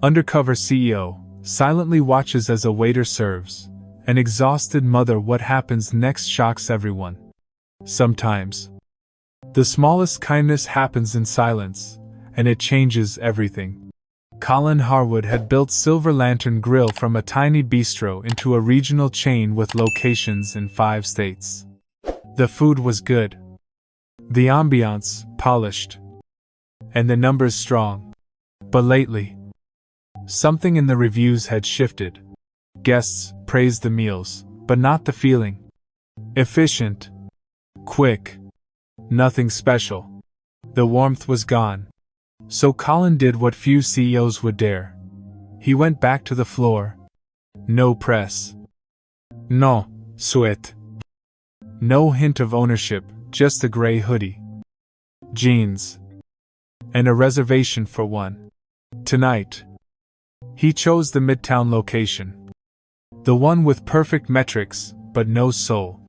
Undercover CEO silently watches as a waiter serves. An exhausted mother. What happens next shocks everyone. Sometimes, the smallest kindness happens in silence, and it changes everything. Colin Harwood had built Silver Lantern Grill from a tiny bistro into a regional chain with locations in 5 states. The food was good, the ambiance polished, and the numbers strong. But lately, something in the reviews had shifted. Guests praised the meals, but not the feeling. Efficient, quick, nothing special. The warmth was gone. So Colin did what few CEOs would dare. He went back to the floor. No press. No sweat. No hint of ownership, just a gray hoodie, jeans, and a reservation for one. Tonight, he chose the Midtown location. The one with perfect metrics, but no soul.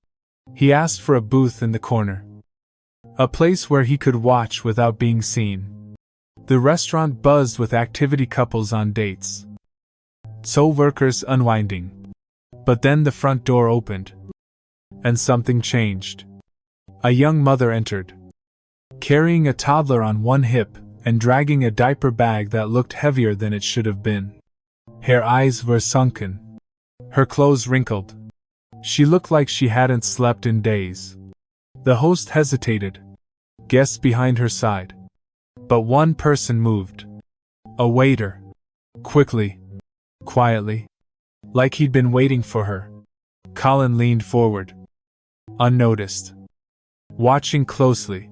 He asked for a booth in the corner. A place where he could watch without being seen. The restaurant buzzed with activity, couples on dates, workers unwinding. But then the front door opened, and something changed. A young mother entered, carrying a toddler on one hip and dragging a diaper bag that looked heavier than it should have been. Her eyes were sunken, her clothes wrinkled. She looked like she hadn't slept in days. The host hesitated, guests behind her sighed. But one person moved. A waiter. Quickly, quietly, like he'd been waiting for her. Colin leaned forward, unnoticed, watching closely.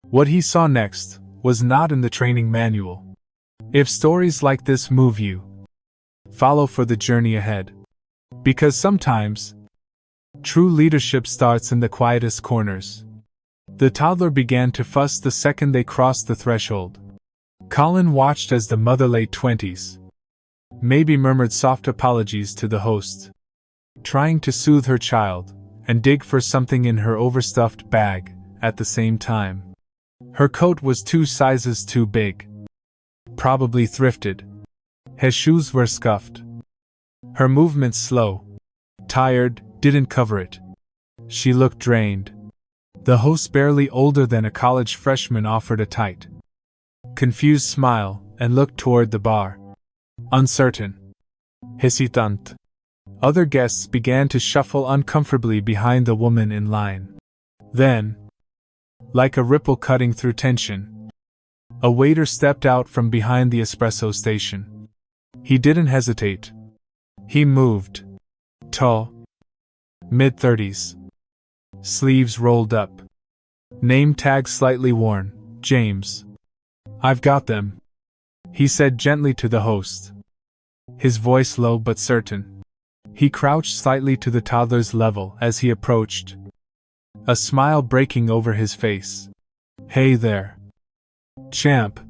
What he saw next was not in the training manual. If stories like this move you, follow for the journey ahead. Because sometimes, true leadership starts in the quietest corners. The toddler began to fuss the second they crossed the threshold. Colin watched as the mother, late 20s, maybe murmured soft apologies to the host, trying to soothe her child and dig for something in her overstuffed bag at the same time. Her coat was 2 sizes too big, probably thrifted. Her shoes were scuffed. Her movements slow, tired, didn't cover it. She looked drained. The host, barely older than a college freshman, offered a tight, confused smile and looked toward the bar. Uncertain, hesitant. Other guests began to shuffle uncomfortably behind the woman in line. Then, like a ripple cutting through tension, a waiter stepped out from behind the espresso station. He didn't hesitate. He moved. Tall, mid-30s. Sleeves rolled up. Name tag slightly worn, James. "I've got them," he said gently to the host, his voice low but certain. He crouched slightly to the toddler's level as he approached, a smile breaking over his face. "Hey there, champ.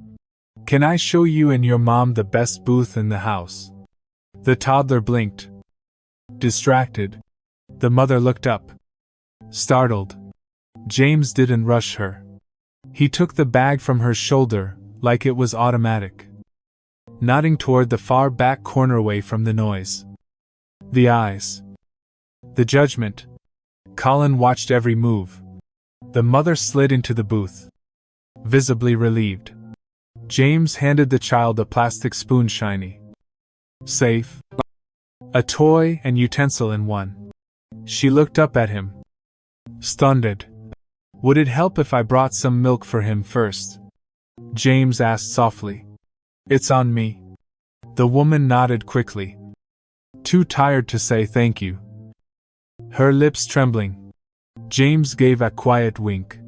Can I show you and your mom the best booth in the house?" The toddler blinked, distracted. The mother looked up, startled. James didn't rush her. He took the bag from her shoulder like it was automatic, nodding toward the far back corner away from the noise. The eyes, the judgment. Colin watched every move. The mother slid into the booth, visibly relieved. James handed the child a plastic spoon, shiny, safe, a toy and utensil in one. She looked up at him, stunned. "Would it help if I brought some milk for him first?" James asked softly. "It's on me." The woman nodded quickly, too tired to say thank you, her lips trembling. James gave a quiet wink,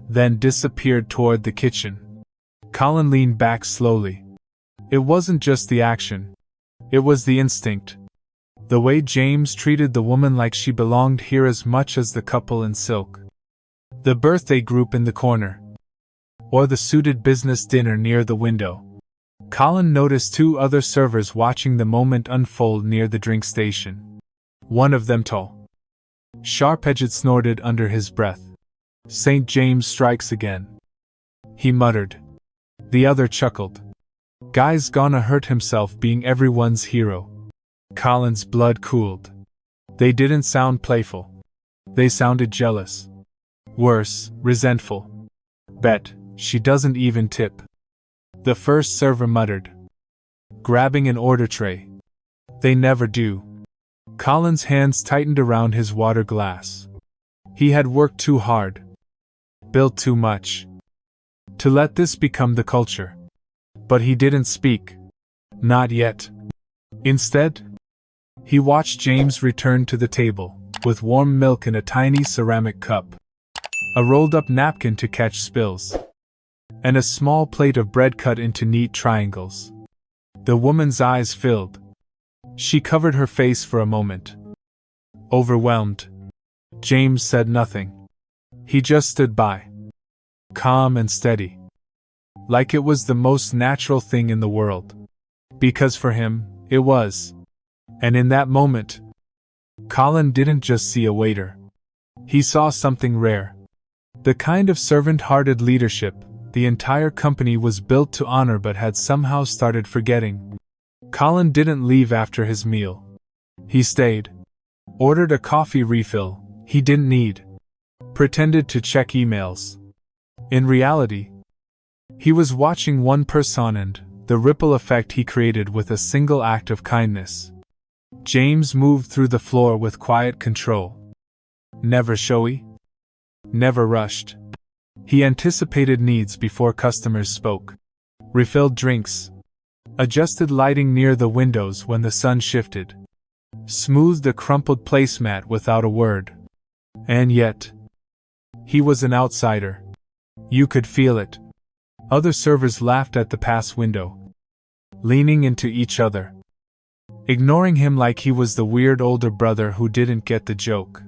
then disappeared toward the kitchen. Colin leaned back slowly. It wasn't just the action, it was the instinct. The way James treated the woman like she belonged here as much as the couple in silk, the birthday group in the corner, or the suited business dinner near the window. Colin noticed 2 other servers watching the moment unfold near the drink station. One of them tall, sharp-edged, snorted under his breath. "St. James strikes again," he muttered. The other chuckled, Guy's gonna hurt himself being everyone's hero. Colin's blood cooled. They didn't sound playful. They sounded jealous. Worse, resentful. Bet she doesn't even tip. The first server muttered, grabbing an order tray. They never do. Colin's hands tightened around his water glass. He had worked too hard. Built too much. To let this become the culture. But he didn't speak. Not yet. Instead, he watched James return to the table, with warm milk in a tiny ceramic cup, a rolled-up napkin to catch spills, and a small plate of bread cut into neat triangles. The woman's eyes filled. She covered her face for a moment. Overwhelmed. James said nothing. He just stood by. Calm and steady. Like it was the most natural thing in the world. Because for him, it was. And in that moment, Colin didn't just see a waiter. He saw something rare. The kind of servant-hearted leadership the entire company was built to honor but had somehow started forgetting. Colin didn't leave after his meal. He stayed. Ordered a coffee refill he didn't need. Pretended to check emails. In reality, he was watching one person and the ripple effect he created with a single act of kindness. James moved through the floor with quiet control. Never showy. Never rushed. He anticipated needs before customers spoke. Refilled drinks. Adjusted lighting near the windows when the sun shifted. Smoothed a crumpled placemat without a word. And yet, he was an outsider. You could feel it. Other servers laughed at the pass window, leaning into each other, ignoring him like he was the weird older brother who didn't get the joke.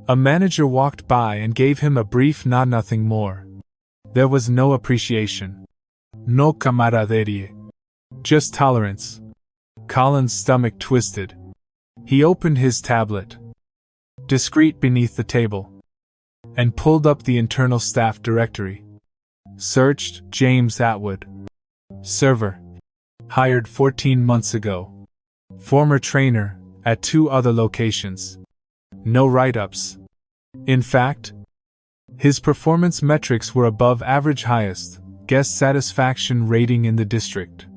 A manager walked by and gave him a brief nod, nothing more. There was no appreciation. No camaraderie. Just tolerance. Colin's stomach twisted. He opened his tablet, discreet beneath the table, and pulled up the internal staff directory. Searched James Atwood. Server. Hired 14 months ago. Former trainer at 2 other locations. No write-ups. In fact, his performance metrics were above average, highest guest satisfaction rating in the district.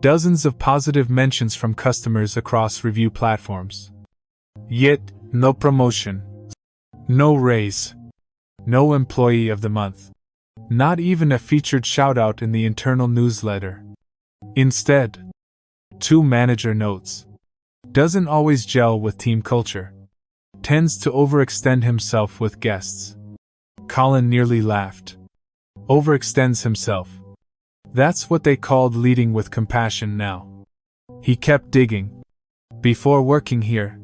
Dozens of positive mentions from customers across review platforms. Yet, no promotion. No raise. No employee of the month. Not even a featured shout-out in the internal newsletter. Instead, 2 manager notes. Doesn't always gel with team culture. Tends to overextend himself with guests. Colin nearly laughed. Overextends himself. That's what they called leading with compassion now. He kept digging. Before working here,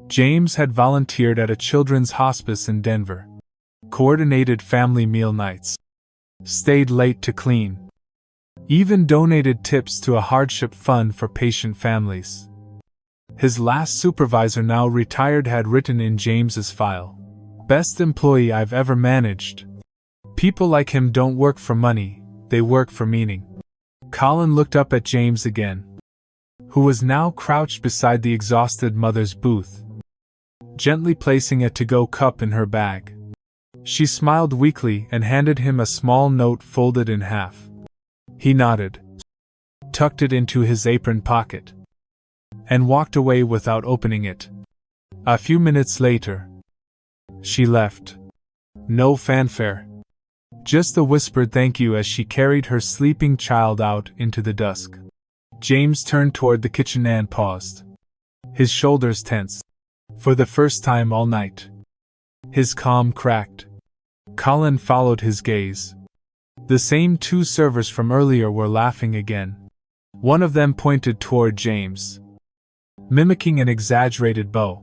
James had volunteered at a children's hospice in Denver. Coordinated family meal nights. Stayed late to clean. Even donated tips to a hardship fund for patient families. His last supervisor, now retired, had written in James's file, "Best employee I've ever managed. People like him don't work for money, they work for meaning." Colin looked up at James again, who was now crouched beside the exhausted mother's booth, gently placing a to-go cup in her bag. She smiled weakly and handed him a small note folded in half. He nodded, tucked it into his apron pocket, and walked away without opening it. A few minutes later, she left. No fanfare. Just a whispered thank you as she carried her sleeping child out into the dusk. James turned toward the kitchen and paused. His shoulders tense. For the first time all night. His calm cracked. Colin followed his gaze. The same 2 servers from earlier were laughing again. One of them pointed toward James, mimicking an exaggerated bow,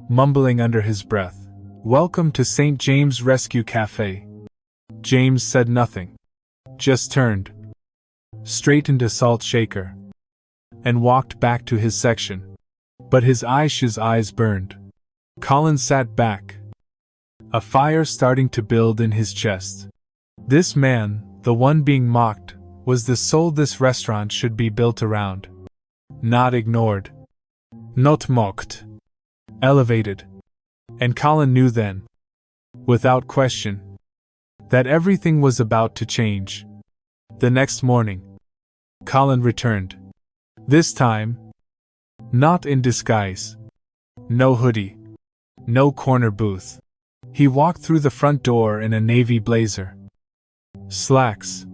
mumbling under his breath, "Welcome to St. James Rescue Cafe." James said nothing, just turned, straightened a salt shaker, and walked back to his section. But his eyes burned. Colin sat back, a fire starting to build in his chest. This man, the one being mocked, was the soul this restaurant should be built around. Not ignored. Not mocked. Elevated. And Colin knew then, without question, that everything was about to change. The next morning, Colin returned. This time, not in disguise. No hoodie. No corner booth. He walked through the front door in a navy blazer, slacks,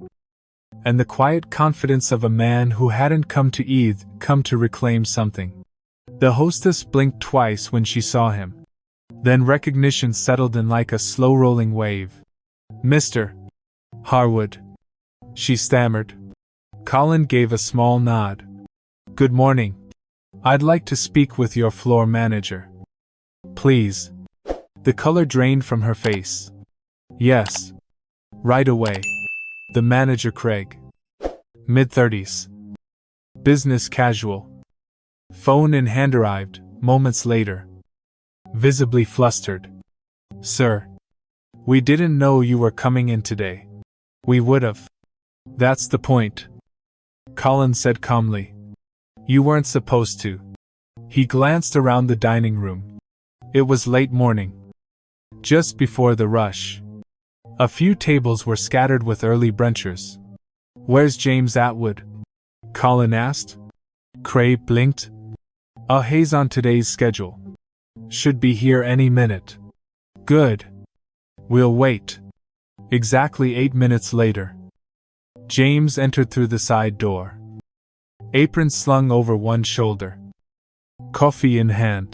and the quiet confidence of a man who hadn't come to eat, come to reclaim something. The hostess blinked twice when she saw him. Then recognition settled in like a slow-rolling wave. "Mr. Harwood," she stammered. Colin gave a small nod. "Good morning. I'd like to speak with your floor manager." "Please." The color drained from her face. "Yes. Right away." The manager, Craig. Mid-30s. Business casual. Phone in hand, arrived moments later. Visibly flustered. "Sir. We didn't know you were coming in today. We would've." "That's the point," Colin said calmly. "You weren't supposed to." He glanced around the dining room. It was late morning. Just before the rush. A few tables were scattered with early brunchers. "Where's James Atwood?" Colin asked. Craig blinked. "He's on today's schedule. Should be here any minute." "Good. We'll wait." Exactly 8 minutes later, James entered through the side door. Apron slung over one shoulder. Coffee in hand.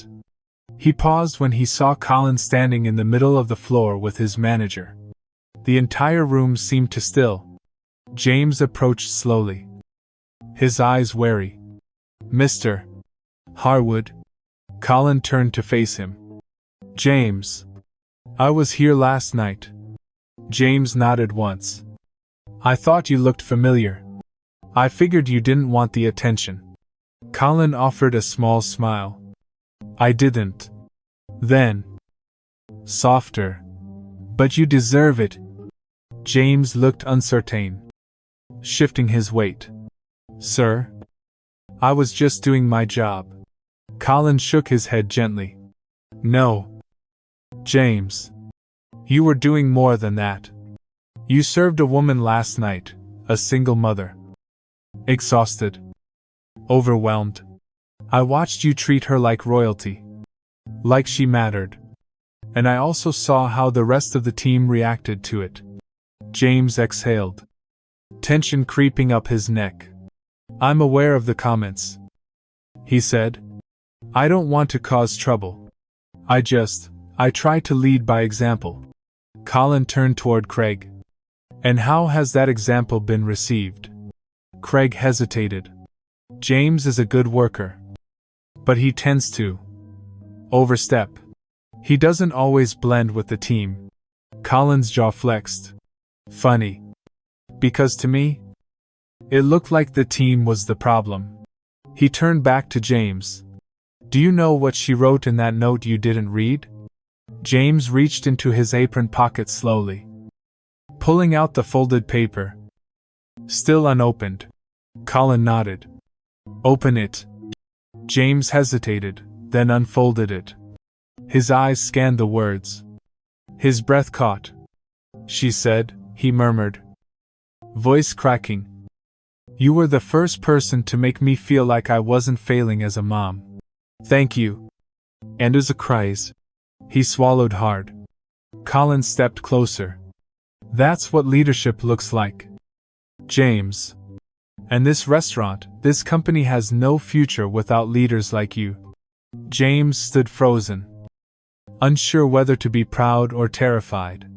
He paused when he saw Colin standing in the middle of the floor with his manager. The entire room seemed to still. James approached slowly, his eyes wary. "Mr. Harwood." Colin turned to face him. "James. I was here last night." James nodded once. "I thought you looked familiar. I figured you didn't want the attention." Colin offered a small smile. "I didn't." Then, softer. "But you deserve it." James looked uncertain, shifting his weight. "Sir? I was just doing my job." Colin shook his head gently. "No. James. You were doing more than that. You served a woman last night, a single mother. Exhausted. Overwhelmed. I watched you treat her like royalty. Like she mattered. And I also saw how the rest of the team reacted to it." James exhaled, tension creeping up his neck. "I'm aware of the comments," he said. "I don't want to cause trouble. I try to lead by example." Colin turned toward Craig. "And how has that example been received?" Craig hesitated. "James is a good worker. But he tends to overstep. He doesn't always blend with the team." Colin's jaw flexed. "Funny. Because to me, it looked like the team was the problem." He turned back to James. "Do you know what she wrote in that note you didn't read?" James reached into his apron pocket slowly, pulling out the folded paper. "Still unopened." Colin nodded. "Open it." James hesitated, then unfolded it. His eyes scanned the words. His breath caught. "She said," he murmured, voice cracking, "you were the first person to make me feel like I wasn't failing as a mom. Thank you." And as a cries, he swallowed hard. Colin stepped closer. "That's what leadership looks like, James. And this restaurant, this company has no future without leaders like you." James stood frozen, unsure whether to be proud or terrified.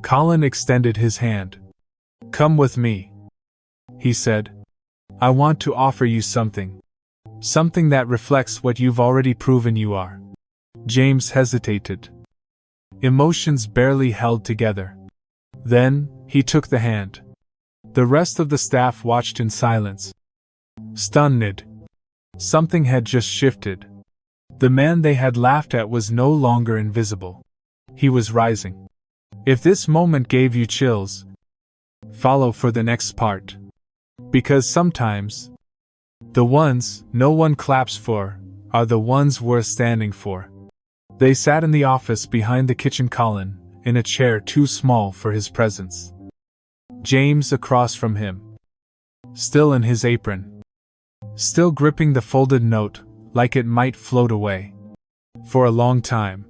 Colin extended his hand. "Come with me," he said. "I want to offer you something. Something that reflects what you've already proven you are." James hesitated, emotions barely held together. Then, he took the hand. The rest of the staff watched in silence, stunned. Something had just shifted. The man they had laughed at was no longer invisible. He was rising. If this moment gave you chills, follow for the next part. Because sometimes, the ones no one claps for are the ones worth standing for. They sat in the office behind the kitchen, Colin, in a chair too small for his presence. James across from him, still in his apron, still gripping the folded note like it might float away. For a long time,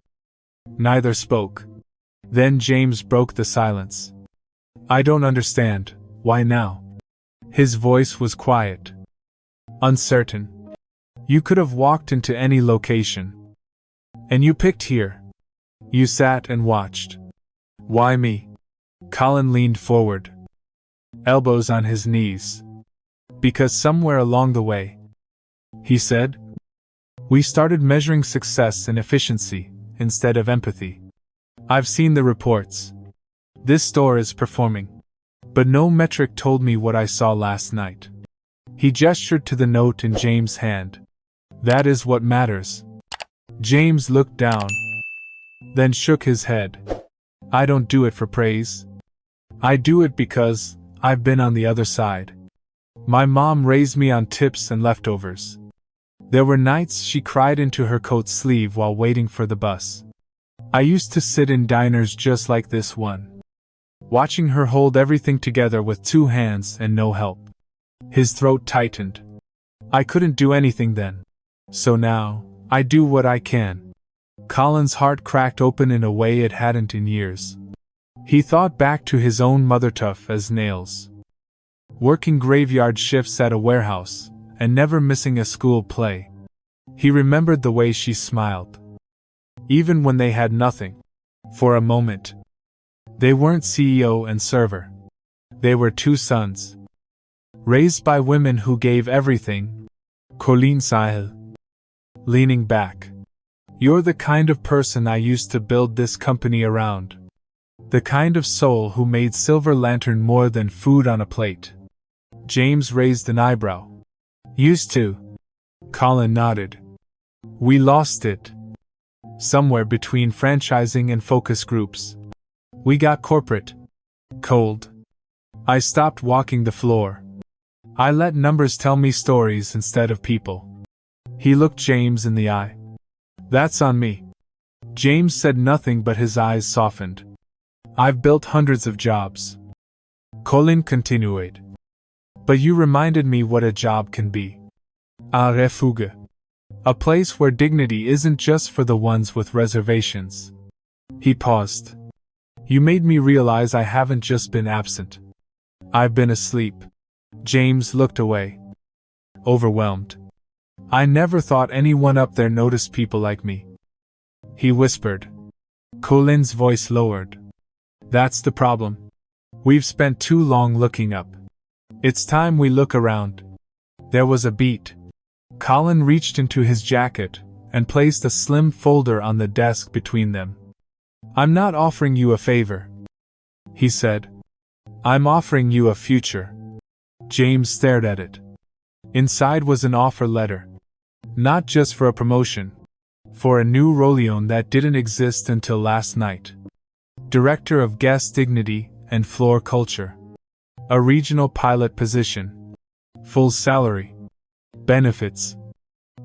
neither spoke. Then James broke the silence. I don't understand, why now? His voice was quiet, uncertain. You could have walked into any location. And you picked here. You sat and watched. Why me? Colin leaned forward, elbows on his knees. Because somewhere along the way, he said, we started measuring success and efficiency instead of empathy. I've seen the reports. This store is performing. But no metric told me what I saw last night. He gestured to the note in James' hand. That is what matters. James looked down, then shook his head. I don't do it for praise. I do it because I've been on the other side. My mom raised me on tips and leftovers. There were nights she cried into her coat sleeve while waiting for the bus. I used to sit in diners just like this one, watching her hold everything together with two hands and no help. His throat tightened. I couldn't do anything then. So now, I do what I can. Colin's heart cracked open in a way it hadn't in years. He thought back to his own mother, tough as nails, working graveyard shifts at a warehouse, and never missing a school play. He remembered the way she smiled, even when they had nothing. For a moment, they weren't CEO and server. They were two sons, raised by women who gave everything. Colleen Sahil, leaning back. You're the kind of person I used to build this company around. The kind of soul who made Silver Lantern more than food on a plate. James raised an eyebrow. Used to. Colin nodded. We lost it. Somewhere between franchising and focus groups. We got corporate. Cold. I stopped walking the floor. I let numbers tell me stories instead of people. He looked James in the eye. That's on me. James said nothing, but his eyes softened. I've built hundreds of jobs. Colin continued. But you reminded me what a job can be. A refuge. A place where dignity isn't just for the ones with reservations. He paused. You made me realize I haven't just been absent. I've been asleep. James looked away, overwhelmed. I never thought anyone up there noticed people like me. He whispered. Colin's voice lowered. That's the problem. We've spent too long looking up. It's time we look around. There was a beat. Colin reached into his jacket and placed a slim folder on the desk between them. I'm not offering you a favor, he said. I'm offering you a future. James stared at it. Inside was an offer letter. Not just for a promotion. For a new role that didn't exist until last night. Director of Guest Dignity and Floor Culture. A regional pilot position. Full salary. Benefits.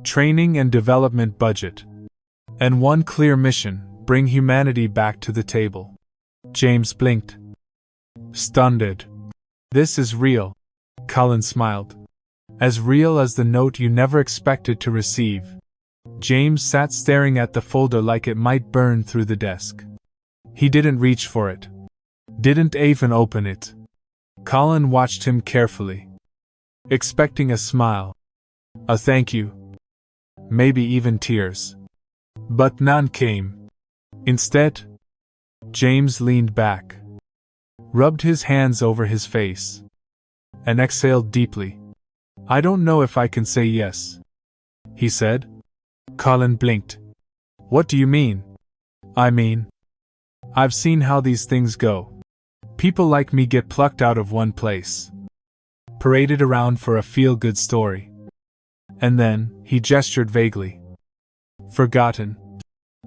Training and development budget. And one clear mission: bring humanity back to the table. James blinked. Stunned. This is real. Colin smiled. As real as the note you never expected to receive. James sat staring at the folder like it might burn through the desk. He didn't reach for it. Didn't even open it. Colin watched him carefully, expecting a smile, a thank you, maybe even tears. But none came. Instead, James leaned back, rubbed his hands over his face, and exhaled deeply. I don't know if I can say yes, he said. Colin blinked. What do you mean? I mean, I've seen how these things go. People like me get plucked out of one place, paraded around for a feel-good story. And then, he gestured vaguely. Forgotten.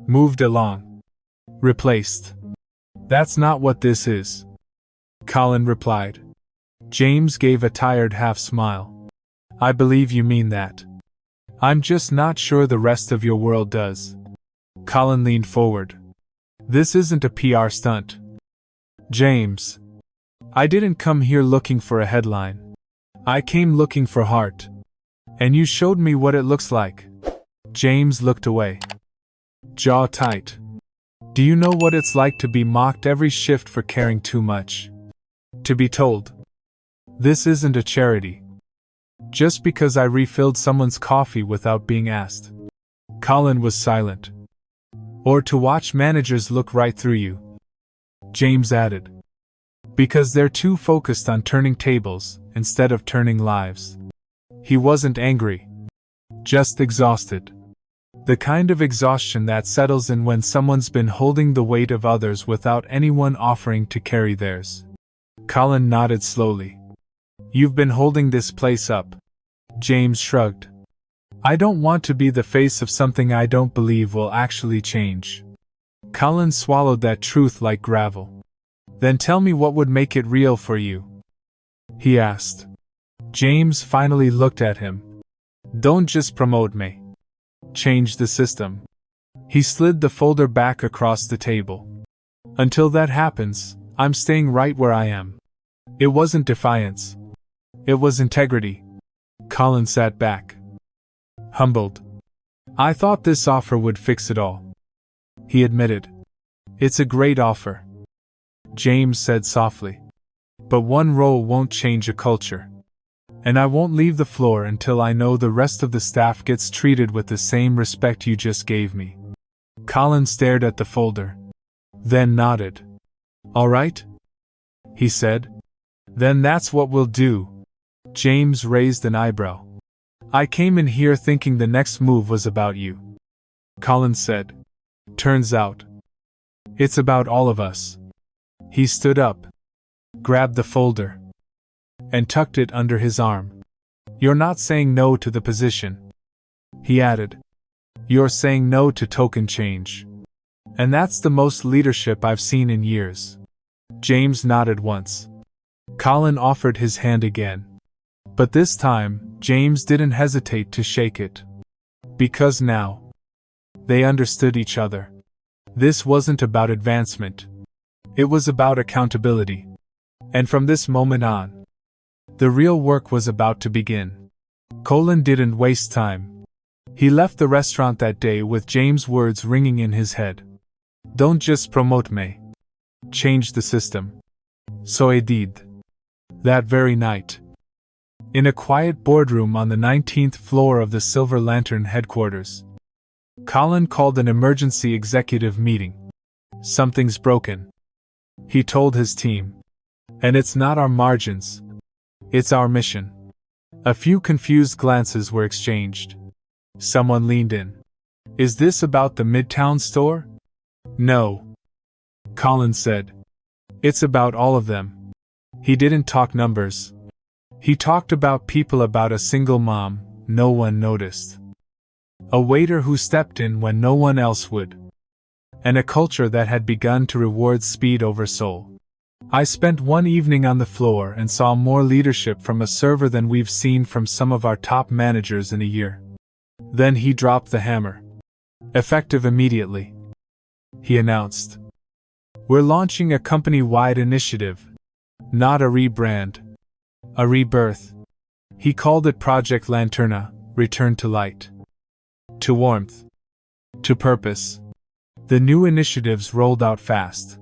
Moved along. Replaced. That's not what this is, Colin replied. James gave a tired half smile. I believe you mean that. I'm just not sure the rest of your world does. Colin leaned forward. This isn't a PR stunt. James. I didn't come here looking for a headline. I came looking for heart. And you showed me what it looks like. James looked away. Jaw tight. Do you know what it's like to be mocked every shift for caring too much? To be told, this isn't a charity. Just because I refilled someone's coffee without being asked. Colin was silent. Or to watch managers look right through you. James added. Because they're too focused on turning tables instead of turning lives. He wasn't angry. Just exhausted. The kind of exhaustion that settles in when someone's been holding the weight of others without anyone offering to carry theirs. Colin nodded slowly. You've been holding this place up. James shrugged. I don't want to be the face of something I don't believe will actually change. Colin swallowed that truth like gravel. Then tell me what would make it real for you? He asked. James finally looked at him. Don't just promote me. Change the system. He slid the folder back across the table. Until that happens, I'm staying right where I am. It wasn't defiance. It was integrity. Colin sat back. Humbled. I thought this offer would fix it all. He admitted. It's a great offer. James said softly. But one role won't change a culture. And I won't leave the floor until I know the rest of the staff gets treated with the same respect you just gave me. Colin stared at the folder. Then nodded. All right? He said. Then that's what we'll do. James raised an eyebrow. I came in here thinking the next move was about you. Colin said. Turns out. It's about all of us. He stood up. Grabbed the folder. And tucked it under his arm. You're not saying no to the position. He added. You're saying no to token change. And that's the most leadership I've seen in years. James nodded once. Colin offered his hand again. But this time, James didn't hesitate to shake it. Because now, they understood each other. This wasn't about advancement. It was about accountability. And from this moment on, the real work was about to begin. Colin didn't waste time. He left the restaurant that day with James' words ringing in his head. Don't just promote me. Change the system. So I did. That very night. In a quiet boardroom on the 19th floor of the Silver Lantern headquarters, Colin called an emergency executive meeting. Something's broken. He told his team. And it's not our margins. It's our mission. A few confused glances were exchanged. Someone leaned in. Is this about the Midtown store? No. Colin said. It's about all of them. He didn't talk numbers. He talked about people, about a single mom no one noticed. A waiter who stepped in when no one else would. And a culture that had begun to reward speed over soul. I spent one evening on the floor and saw more leadership from a server than we've seen from some of our top managers in a year. Then he dropped the hammer. Effective immediately. He announced. We're launching a company-wide initiative. Not a rebrand. A rebirth. He called it Project Lanterna, Return to Light. To warmth. To purpose. The new initiatives rolled out fast.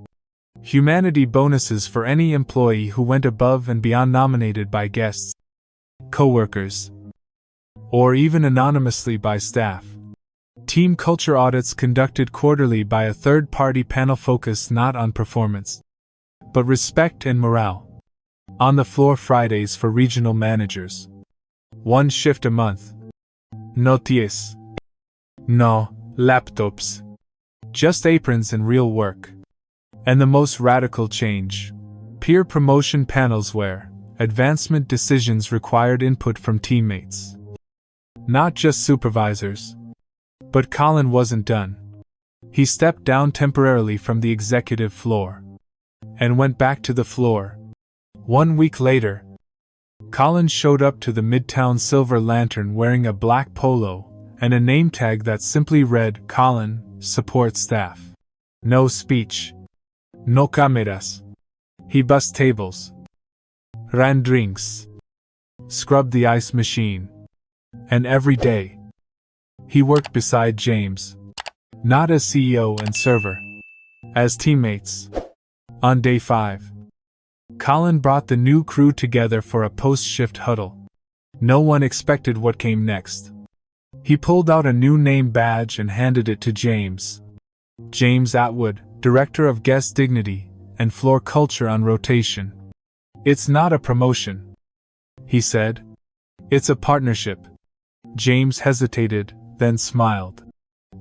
Humanity bonuses for any employee who went above and beyond, nominated by guests, coworkers, or even anonymously by staff. Team culture audits conducted quarterly by a third-party panel focused not on performance, but respect and morale. On the floor Fridays for regional managers. One shift a month. No TS. No laptops. Just aprons and real work. And the most radical change. Peer promotion panels where advancement decisions required input from teammates. Not just supervisors. But Colin wasn't done. He stepped down temporarily from the executive floor. And went back to the floor. 1 week later, Colin showed up to the Midtown Silver Lantern wearing a black polo and a name tag that simply read Colin, support staff. No speech. No cameras. He bussed tables, ran drinks, scrubbed the ice machine. And every day, he worked beside James. Not as CEO and server, as teammates. On day 5, Colin brought the new crew together for a post-shift huddle. No one expected what came next. He pulled out a new name badge and handed it to James. James Atwood, Director of Guest Dignity and Floor Culture on rotation. It's not a promotion, he said. It's a partnership. James hesitated, then smiled.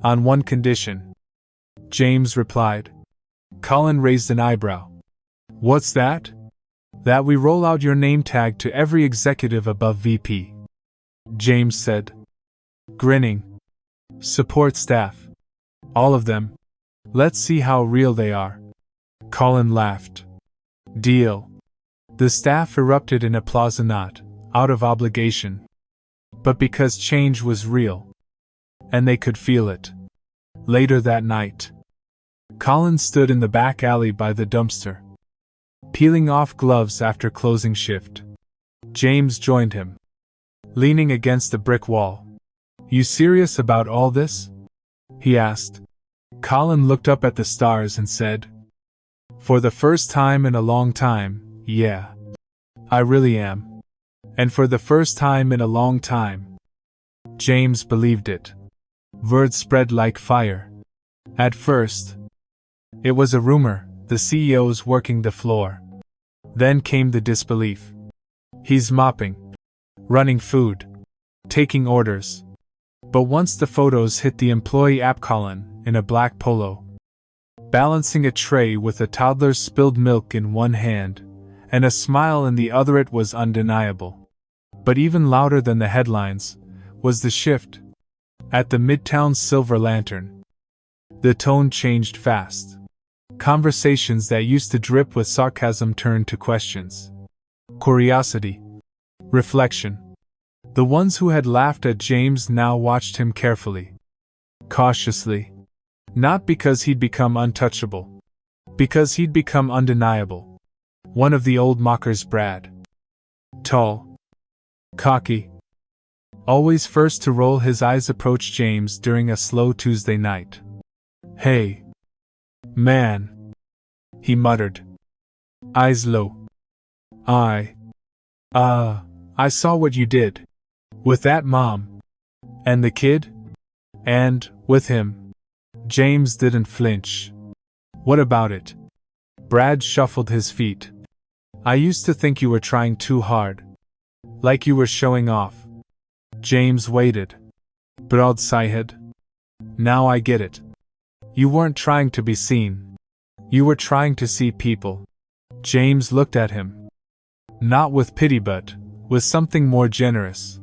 On one condition. James replied. Colin raised an eyebrow. What's that? That we roll out your name tag to every executive above VP. James said, grinning. Support staff. All of them. Let's see how real they are. Colin laughed. Deal. The staff erupted in applause, not out of obligation, but because change was real. And they could feel it. Later that night, Colin stood in the back alley by the dumpster, peeling off gloves after closing shift. James joined him, leaning against the brick wall. You serious about all this? He asked. Colin looked up at the stars and said, for the first time in a long time, yeah. I really am. And for the first time in a long time. James believed it. Word spread like fire. At first, it was a rumor, the CEO's working the floor. Then came the disbelief. He's mopping, running food, taking orders. But once the photos hit the employee app, Colin, in a black polo, balancing a tray with a toddler's spilled milk in one hand, and a smile in the other, it was undeniable. But even louder than the headlines was the shift. At the Midtown Silver Lantern, the tone changed fast. Conversations that used to drip with sarcasm turned to questions, curiosity, reflection. The ones who had laughed at James now watched him carefully, cautiously. Not because he'd become untouchable, because he'd become undeniable. One of the old mockers, Brad. Tall, cocky, always first to roll his eyes, approached James during a slow Tuesday night. Hey, man, he muttered, eyes low. I saw what you did. With that mom. And the kid? And, with him. James didn't flinch. What about it? Brad shuffled his feet. I used to think you were trying too hard. Like you were showing off. James waited. Broadside. Now I get it. You weren't trying to be seen. You were trying to see people. James looked at him. Not with pity, but with something more generous.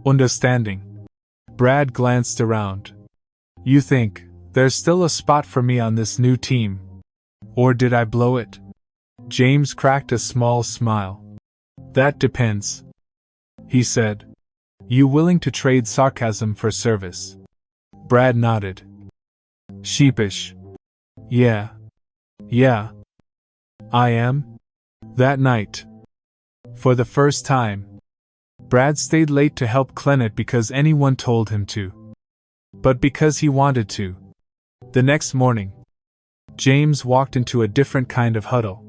Understanding. Brad glanced around. You think there's still a spot for me on this new team? Or did I blow it? James cracked a small smile. That depends, he said. You willing to trade sarcasm for service? Brad nodded. Sheepish. Yeah, I am. That night, for the first time, Brad stayed late to help Clenet because anyone told him to. But because he wanted to. The next morning, James walked into a different kind of huddle.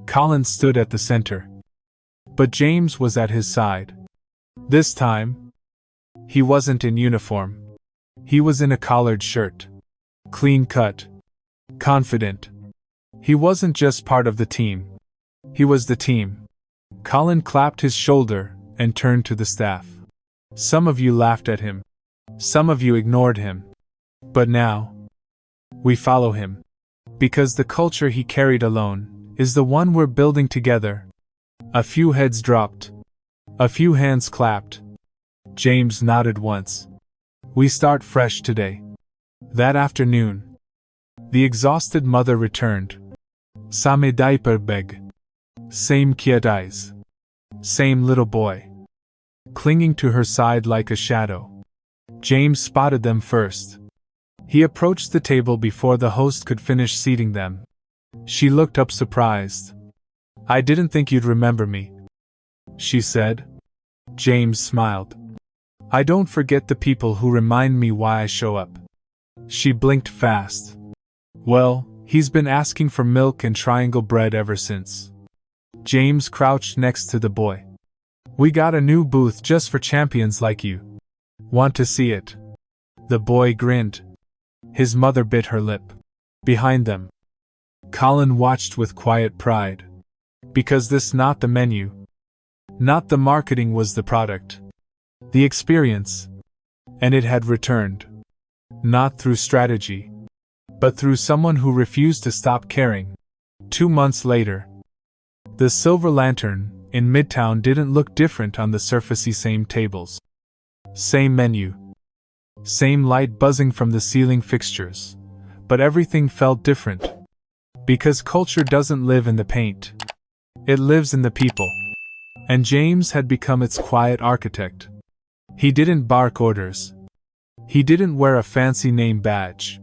Colin stood at the center. But James was at his side. This time, he wasn't in uniform. He was in a collared shirt. Clean cut. Confident. He wasn't just part of the team. He was the team. Colin clapped his shoulder and turned to the staff. Some of you laughed at him. Some of you ignored him. But now, we follow him. Because the culture he carried alone is the one we're building together. A few heads dropped. A few hands clapped. James nodded once. We start fresh today. That afternoon, the exhausted mother returned. Same diaper bag. Same cute eyes. Same little boy. Clinging to her side like a shadow. James spotted them first. He approached the table before the host could finish seating them. She looked up surprised. "I didn't think you'd remember me," she said. James smiled. "I don't forget the people who remind me why I show up." She blinked fast. "Well, he's been asking for milk and triangle bread ever since." James crouched next to the boy. "We got a new booth just for champions like you. Want to see it?" The boy grinned. His mother bit her lip. Behind them, Colin watched with quiet pride. Because this not the menu. Not the marketing was the product. The experience. And it had returned. Not through strategy. But through someone who refused to stop caring. 2 months later. The Silver Lantern, in Midtown didn't look different on the surfacey same tables. Same menu. Same light buzzing from the ceiling fixtures. But everything felt different. Because culture doesn't live in the paint. It lives in the people. And James had become its quiet architect. He didn't bark orders. He didn't wear a fancy name badge.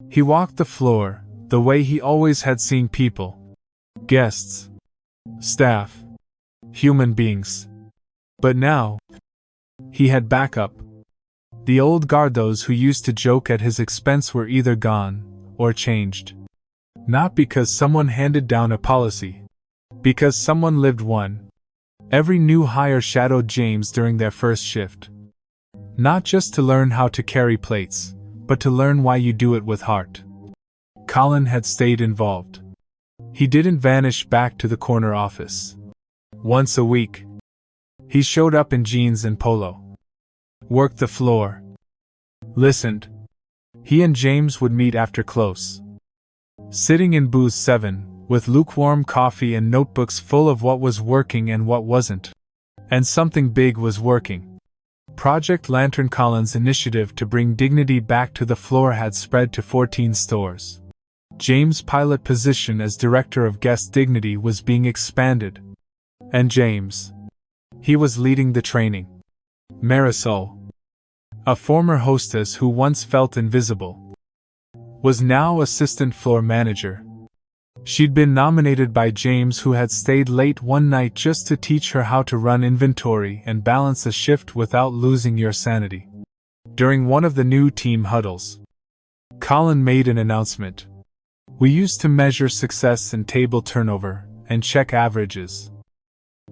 He walked the floor, the way he always had seen people. Guests. Staff. Human beings. But now, he had backup. The old guard, those who used to joke at his expense, were either gone, or changed. Not because someone handed down a policy. Because someone lived one. Every new hire shadowed James during their first shift. Not just to learn how to carry plates, but to learn why you do it with heart. Colin had stayed involved. He didn't vanish back to the corner office. Once a week, he showed up in jeans and polo. Worked the floor. Listened. He and James would meet after close. Sitting in booth 7, with lukewarm coffee and notebooks full of what was working and what wasn't. And something big was working. Project Lantern. Colin's initiative to bring dignity back to the floor had spread to 14 stores. James' pilot position as Director of Guest Dignity was being expanded. And James. He was leading the training. Marisol, a former hostess who once felt invisible, was now assistant floor manager. She'd been nominated by James, who had stayed late one night just to teach her how to run inventory and balance a shift without losing your sanity. During one of the new team huddles, Colin made an announcement. "We used to measure success in table turnover and check averages,"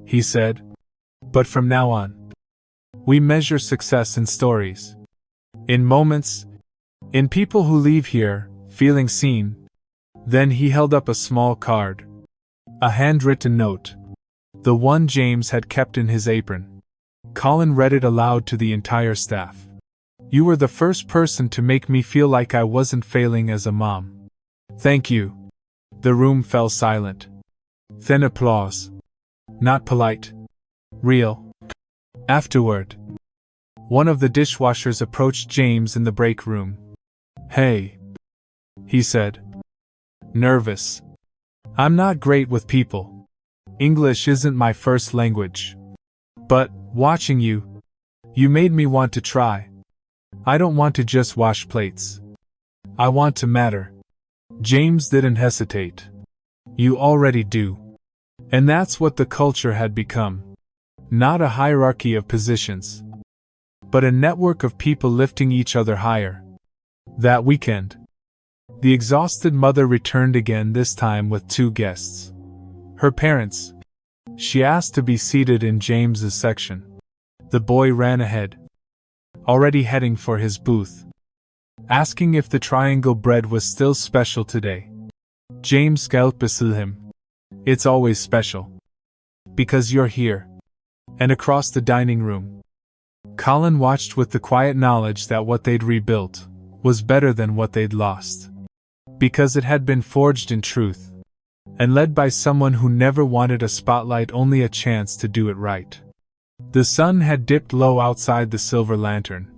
he said. "But from now on, we measure success in stories. In moments. In people who leave here, feeling seen." Then he held up a small card. A handwritten note. The one James had kept in his apron. Colin read it aloud to the entire staff. "You were the first person to make me feel like I wasn't failing as a mom. Thank you." The room fell silent. Thin applause. Not polite. Real. Afterward, one of the dishwashers approached James in the break room. "Hey," he said. Nervous. "I'm not great with people. English isn't my first language. But, watching you, you made me want to try. I don't want to just wash plates. I want to matter." James didn't hesitate. "You already do." And that's what the culture had become. Not a hierarchy of positions, but a network of people lifting each other higher. That weekend, the exhausted mother returned again, this time with 2 guests. Her parents. She asked to be seated in James's section. The boy ran ahead, already heading for his booth, asking if the triangle bread was still special today. James scowled beside him. "It's always special. Because you're here." And across the dining room, Colin watched with the quiet knowledge that what they'd rebuilt was better than what they'd lost. Because it had been forged in truth, and led by someone who never wanted a spotlight, only a chance to do it right. The sun had dipped low outside the Silver Lantern,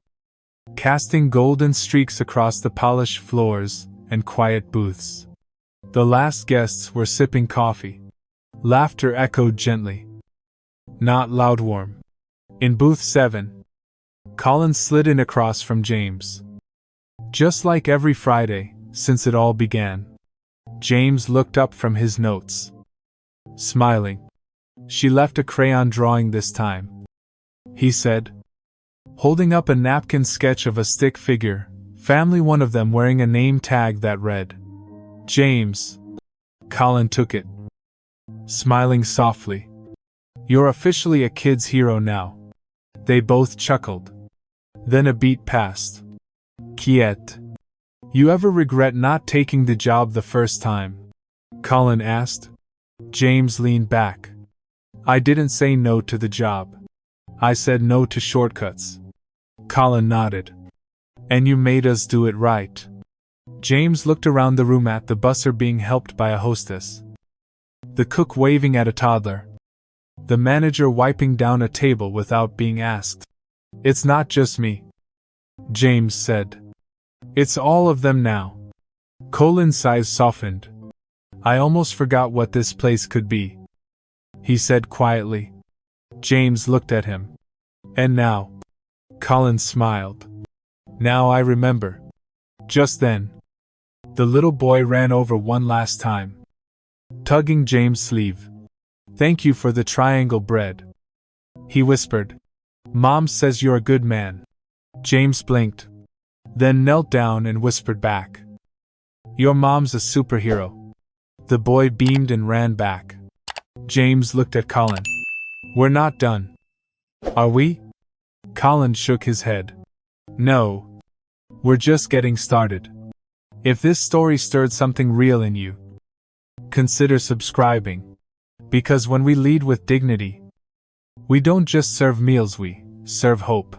casting golden streaks across the polished floors and quiet booths. The last guests were sipping coffee. Laughter echoed gently. not Loudworm. In booth 7, Colin slid in across from James. Just like every Friday, since it all began. James looked up from his notes. Smiling. She left a crayon drawing this time, he said, holding up a napkin sketch of a stick figure, family, one of them wearing a name tag that read, James. Colin took it, smiling softly. You're officially a kid's hero now. They both chuckled. Then a beat passed. Kiet. You ever regret not taking the job the first time? Colin asked. James leaned back. I didn't say no to the job. I said no to shortcuts. Colin nodded. And you made us do it right. James looked around the room at the busser being helped by a hostess, the cook waving at a toddler, the manager wiping down a table without being asked. It's not just me, James said. It's all of them now. Colin's sighs softened. I almost forgot what this place could be, he said quietly. James looked at him. And now? Colin smiled. Now I remember. Just then, the little boy ran over one last time, tugging James' sleeve. Thank you for the triangle bread, he whispered. Mom says you're a good man. James blinked, then knelt down and whispered back. Your mom's a superhero. The boy beamed and ran back. James looked at Colin. We're not done. Are we? Colin shook his head. No. We're just getting started. If this story stirred something real in you, consider subscribing. Because when we lead with dignity, we don't just serve meals, we serve hope.